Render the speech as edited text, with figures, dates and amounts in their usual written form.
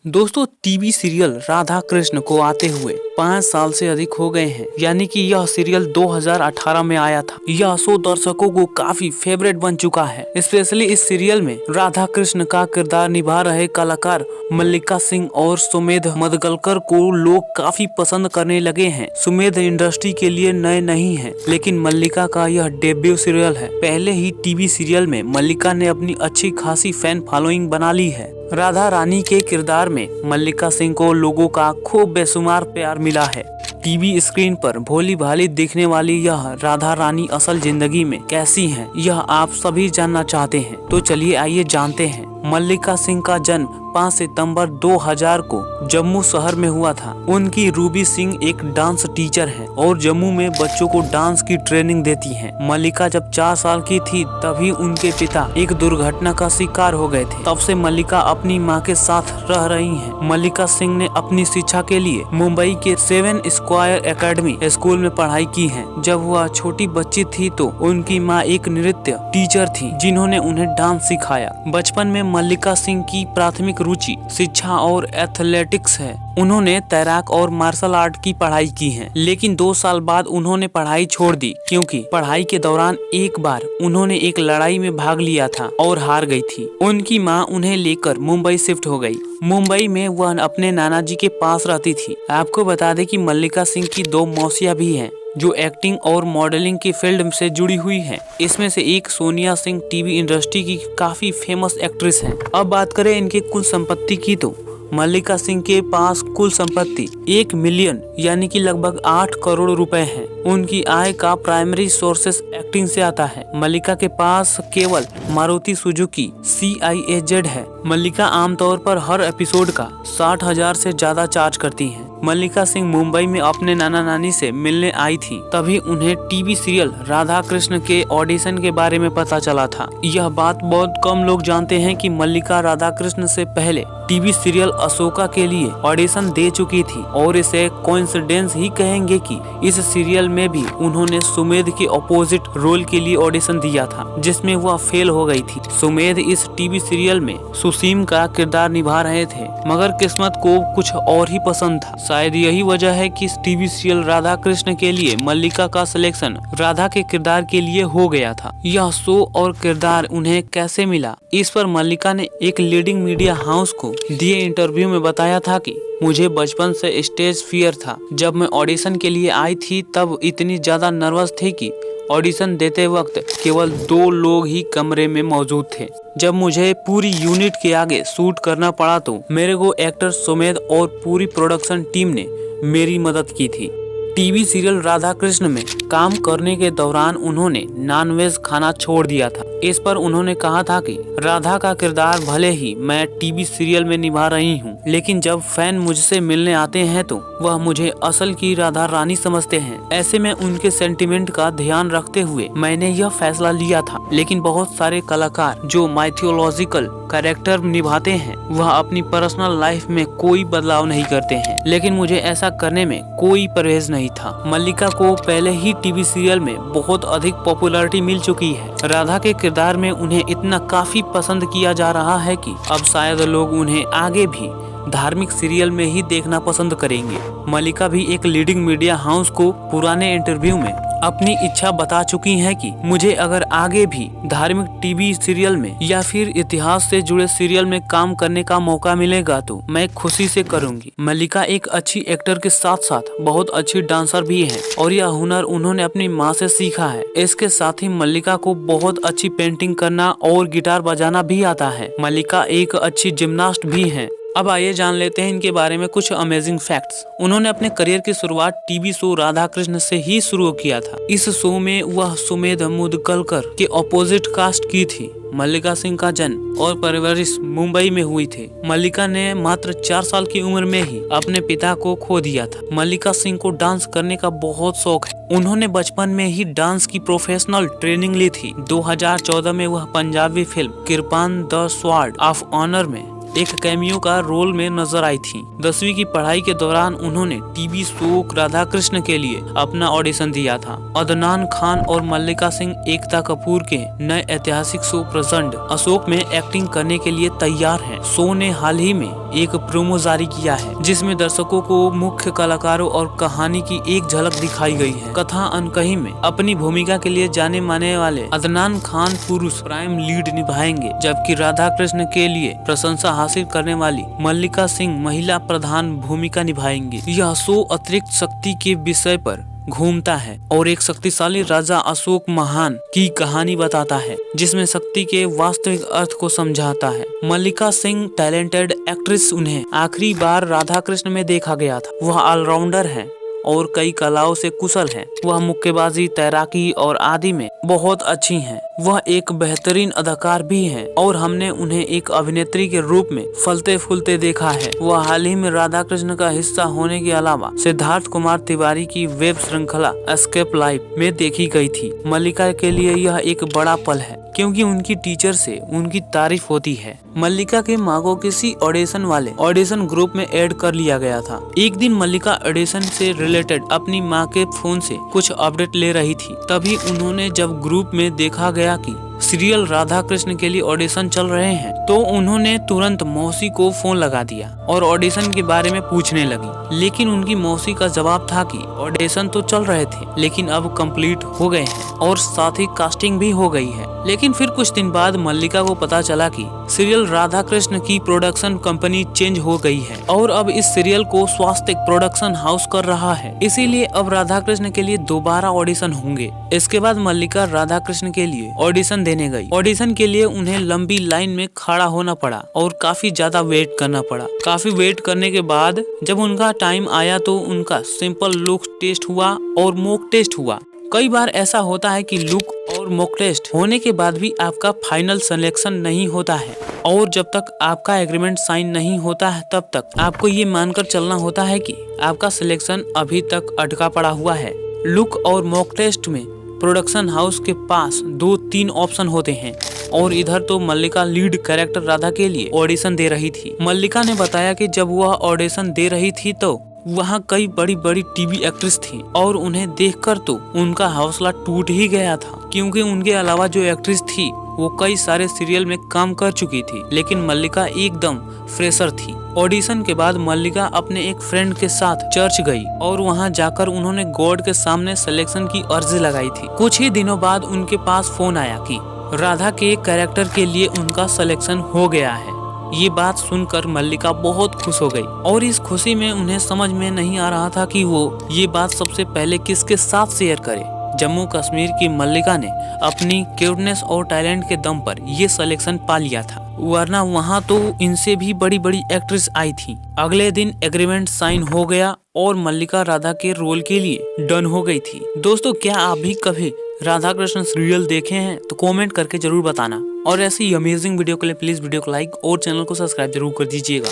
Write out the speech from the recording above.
दोस्तों TV serial Radha Krishna को आते हुए 5 साल से अधिक हो गए हैं। यानी कि यह सीरियल 2018 में आया था। यह शो दर्शकों को काफी फेवरेट बन चुका है। स्पेशली इस सीरियल में राधा कृष्ण का किरदार निभा रहे कलाकार मल्लिका सिंह और सुमेध मुदगलकर को लोग काफी पसंद करने लगे हैं। सुमेध इंडस्ट्री के लिए नए नहीं है, लेकिन मल्लिका का यह डेब्यू सीरियल है। पहले ही टीवी सीरियल में मल्लिका ने अपनी अच्छी खासी फैन फॉलोइंग बना ली है। राधा रानी के किरदार में मल्लिका सिंह को लोगों का खूब बेशुमार प्यार मिला है। टीवी स्क्रीन पर भोली भाली दिखने वाली यह राधा रानी असल जिंदगी में कैसी हैं, यह आप सभी जानना चाहते हैं। तो चलिए आइए जानते हैं। मल्लिका सिंह का जन्म 5 सितंबर 2000 को जम्मू शहर में हुआ था। उनकी रूबी सिंह एक डांस टीचर है और जम्मू में बच्चों को डांस की ट्रेनिंग देती हैं। मल्लिका जब 4 साल की थी तभी उनके पिता एक दुर्घटना का शिकार हो गए थे। तब से मल्लिका अपनी मां के साथ रह रही हैं। मल्लिका सिंह ने अपनी शिक्षा के लिए मुंबई के 7 स्क्वायर एकेडमी स्कूल में पढ़ाई की है। जब वह छोटी बच्ची थी तो उनकी माँ एक नृत्य टीचर थी जिन्होंने उन्हें डांस सिखाया। बचपन में मल्लिका सिंह की प्राथमिक रुचि शिक्षा और एथलेटिक्स है। उन्होंने तैराक और मार्शल आर्ट की पढ़ाई की है, लेकिन 2 साल बाद उन्होंने पढ़ाई छोड़ दी क्योंकि पढ़ाई के दौरान एक बार उन्होंने एक लड़ाई में भाग लिया था और हार गई थी। उनकी मां उन्हें लेकर मुंबई शिफ्ट हो गई। मुंबई में वह अपने नाना जी के पास रहती थी। आपको बता दें कि मल्लिका सिंह की 2 मौसियां भी हैं जो एक्टिंग और मॉडलिंग की फील्ड से जुड़ी हुई हैं। इसमें से एक सोनिया सिंह टीवी इंडस्ट्री की काफी फेमस एक्ट्रेस हैं। अब बात करें इनके कुल संपत्ति की तो मल्लिका सिंह के पास कुल संपत्ति 1 मिलियन यानी कि लगभग 8 करोड़ रुपए है। उनकी आय का प्राइमरी सोर्सेस एक्टिंग से आता है। मल्लिका के पास केवल मारुति सुजुकी CIAZ है। मल्लिका आमतौर पर हर एपिसोड का 60,000 से ज्यादा चार्ज करती हैं। मल्लिका सिंह मुंबई में अपने नाना नानी से मिलने आई थी, तभी उन्हें टीवी सीरियल राधा कृष्ण के ऑडिशन के बारे में पता चला था। यह बात बहुत कम लोग जानते हैं कि मल्लिका राधा कृष्ण से पहले टीवी सीरियल अशोका के लिए ऑडिशन दे चुकी थी और इसे कोइंसिडेंस ही कहेंगे कि इस सीरियल में भी उन्होंने सुमेध के अपोजिट रोल के लिए ऑडिशन दिया था, जिसमें वह फेल हो गई थी। सुमेध इस टीवी सीरियल में सुसीम का किरदार निभा रहे थे, मगर किस्मत को कुछ और ही पसंद था। शायद यही वजह है कि इस टीवी सीरियल राधा कृष्ण के लिए मल्लिका का सिलेक्शन राधा के किरदार के लिए हो गया था। यह शो और किरदार उन्हें कैसे मिला, इस पर मल्लिका ने एक लीडिंग मीडिया हाउस को दिए इंटरव्यू में बताया था कि मुझे बचपन से स्टेज फियर था। जब मैं ऑडिशन के लिए आई थी तब इतनी ज्यादा नर्वस थी कि ऑडिशन देते वक्त केवल 2 लोग ही कमरे में मौजूद थे। जब मुझे पूरी यूनिट के आगे शूट करना पड़ा तो मेरे को एक्टर सुमेध और पूरी प्रोडक्शन टीम ने मेरी मदद की थी। टीवी सीरियल राधा कृष्ण में काम करने के दौरान उन्होंने नॉनवेज खाना छोड़ दिया था। इस पर उन्होंने कहा था कि राधा का किरदार भले ही मैं टीवी सीरियल में निभा रही हूँ, लेकिन जब फैन मुझसे मिलने आते हैं तो वह मुझे असल की राधा रानी समझते हैं। ऐसे में उनके सेंटिमेंट का ध्यान रखते हुए मैंने यह फैसला लिया था। लेकिन बहुत सारे कलाकार जो माइथोलॉजिकल कैरेक्टर निभाते हैं वह अपनी पर्सनल लाइफ में कोई बदलाव नहीं करते हैं, लेकिन मुझे ऐसा करने में कोई परहेज नहीं था। मल्लिका को पहले ही टीवी सीरियल में बहुत अधिक पॉपुलैरिटी मिल चुकी है। राधा के किरदार में उन्हें इतना काफी पसंद किया जा रहा है कि अब शायद लोग उन्हें आगे भी धार्मिक सीरियल में ही देखना पसंद करेंगे। मल्लिका भी एक लीडिंग मीडिया हाउस को पुराने इंटरव्यू में अपनी इच्छा बता चुकी हैं कि मुझे अगर आगे भी धार्मिक टीवी सीरियल में या फिर इतिहास से जुड़े सीरियल में काम करने का मौका मिलेगा तो मैं खुशी से करूंगी। मल्लिका एक अच्छी एक्टर के साथ साथ बहुत अच्छी डांसर भी है और यह हुनर उन्होंने अपनी माँ से सीखा है। इसके साथ ही मल्लिका को बहुत अच्छी पेंटिंग करना और गिटार बजाना भी आता है। मल्लिका एक अच्छी जिम्नास्ट भी है। अब आइए जान लेते हैं इनके बारे में कुछ अमेजिंग फैक्ट्स। उन्होंने अपने करियर की शुरुआत टीवी शो राधा कृष्ण से ही शुरू किया था। इस शो में वह सुमेध मुदगलकर के अपोजिट कास्ट की थी। मल्लिका सिंह का जन्म और परवरिश मुंबई में हुई थी। मल्लिका ने मात्र 4 साल की उम्र में ही अपने पिता को खो दिया था। मल्लिका सिंह को डांस करने का बहुत शौक है। उन्होंने बचपन में ही डांस की प्रोफेशनल ट्रेनिंग ली थी। 2014 में वह Punjabi film Kirpan the sword of honour में एक कैमियो का रोल में नजर आई थी। 10वीं की पढ़ाई के दौरान उन्होंने टीवी शो राधा कृष्ण के लिए अपना ऑडिशन दिया था। अदनान खान और मल्लिका सिंह एकता कपूर के नए ऐतिहासिक शो प्रचंड अशोक में एक्टिंग करने के लिए तैयार हैं। शो ने हाल ही में एक प्रोमो जारी किया है जिसमें दर्शकों को मुख्य कलाकारों और कहानी की एक झलक दिखाई गई है। कथा अनकही में अपनी भूमिका के लिए जाने माने वाले अदनान खान पुरुष प्राइम लीड निभाएंगे, जबकि राधा कृष्ण के लिए प्रशंसा हासिल करने वाली मल्लिका सिंह महिला प्रधान भूमिका निभाएंगी। यह शो अतिरिक्त शक्ति के विषय पर घूमता है और एक शक्तिशाली राजा अशोक महान की कहानी बताता है, जिसमें शक्ति के वास्तविक अर्थ को समझाता है। मल्लिका सिंह टैलेंटेड एक्ट्रेस, उन्हें आखिरी बार राधा कृष्ण में देखा गया था। वह ऑलराउंडर है और कई कलाओं से कुशल हैं। वह मुक्केबाजी, तैराकी और आदि में बहुत अच्छी हैं। वह एक बेहतरीन अदाकार भी हैं और हमने उन्हें एक अभिनेत्री के रूप में फलते फूलते देखा है। वह हाल ही में राधा कृष्ण का हिस्सा होने के अलावा सिद्धार्थ कुमार तिवारी की वेब श्रृंखला एस्केप लाइफ में देखी गई थी। मल्लिका के लिए यह एक बड़ा पल है क्योंकि उनकी टीचर से उनकी तारीफ होती है। मल्लिका के माँ को किसी ऑडिशन वाले ऑडिशन ग्रुप में ऐड कर लिया गया था। एक दिन मल्लिका ऑडिशन से रिलेटेड अपनी माँ के फोन से कुछ अपडेट ले रही थी। तभी उन्होंने जब ग्रुप में देखा गया कि सीरियल राधा कृष्ण के लिए ऑडिशन चल रहे हैं, तो उन्होंने तुरंत मौसी को फोन लगा दिया और ऑडिशन के बारे में पूछने लगी। लेकिन उनकी मौसी का जवाब था कि ऑडिशन तो चल रहे थे लेकिन अब कंप्लीट हो गए हैं और साथ ही कास्टिंग भी हो गई है। लेकिन फिर कुछ दिन बाद मल्लिका को पता चला कि सीरियल राधा कृष्ण की प्रोडक्शन कंपनी चेंज हो गई है और अब इस सीरियल को स्वास्तिक प्रोडक्शन हाउस कर रहा है। इसीलिए अब राधा कृष्ण के लिए दोबारा ऑडिशन होंगे। इसके बाद मल्लिका राधा कृष्ण के लिए ऑडिशन देने गई। ऑडिशन के लिए उन्हें लंबी लाइन में खड़ा होना पड़ा और काफी ज्यादा वेट करना पड़ा। काफी वेट करने के बाद जब उनका टाइम आया तो उनका सिंपल लुक टेस्ट हुआ और मॉक टेस्ट हुआ। कई बार ऐसा होता है कि लुक और मॉक टेस्ट होने के बाद भी आपका फाइनल सिलेक्शन नहीं होता है और जब तक आपका एग्रीमेंट साइन नहीं होता है तब तक आपको ये मानकर चलना होता है कि आपका सिलेक्शन अभी तक अटका पड़ा हुआ है। लुक और मॉक टेस्ट में प्रोडक्शन हाउस के पास 2-3 ऑप्शन होते हैं और इधर तो मल्लिका लीड कैरेक्टर राधा के लिए ऑडिशन दे रही थी। मल्लिका ने बताया कि जब वह ऑडिशन दे रही थी तो वहाँ कई बड़ी बड़ी टीवी एक्ट्रेस थी और उन्हें देखकर तो उनका हौसला टूट ही गया था, क्योंकि उनके अलावा जो एक्ट्रेस थी वो कई सारे सीरियल में काम कर चुकी थी, लेकिन मल्लिका एकदम फ्रेशर थी। ऑडिशन के बाद मल्लिका अपने एक फ्रेंड के साथ चर्च गई और वहां जाकर उन्होंने गॉड के सामने सिलेक्शन की अर्जी लगाई थी। कुछ ही दिनों बाद उनके पास फोन आया कि राधा के कैरेक्टर के लिए उनका सिलेक्शन हो गया है। ये बात सुनकर मल्लिका बहुत खुश हो गई और इस खुशी में उन्हें समझ में नहीं आ रहा था कि वो ये बात सबसे पहले किसके साथ शेयर करे। जम्मू कश्मीर की मल्लिका ने अपनी क्यूटनेस और टैलेंट के दम पर ये सिलेक्शन पा लिया था, वरना वहाँ तो इनसे भी बड़ी बड़ी एक्ट्रेस आई थी। अगले दिन एग्रीमेंट साइन हो गया और मल्लिका राधा के रोल के लिए डन हो गई थी। दोस्तों, क्या आप भी कभी राधा कृष्ण सीरियल देखे हैं तो कमेंट करके जरूर बताना और ऐसी अमेजिंग वीडियो के लिए प्लीज वीडियो को लाइक और चैनल को सब्सक्राइब जरूर कर दीजिएगा।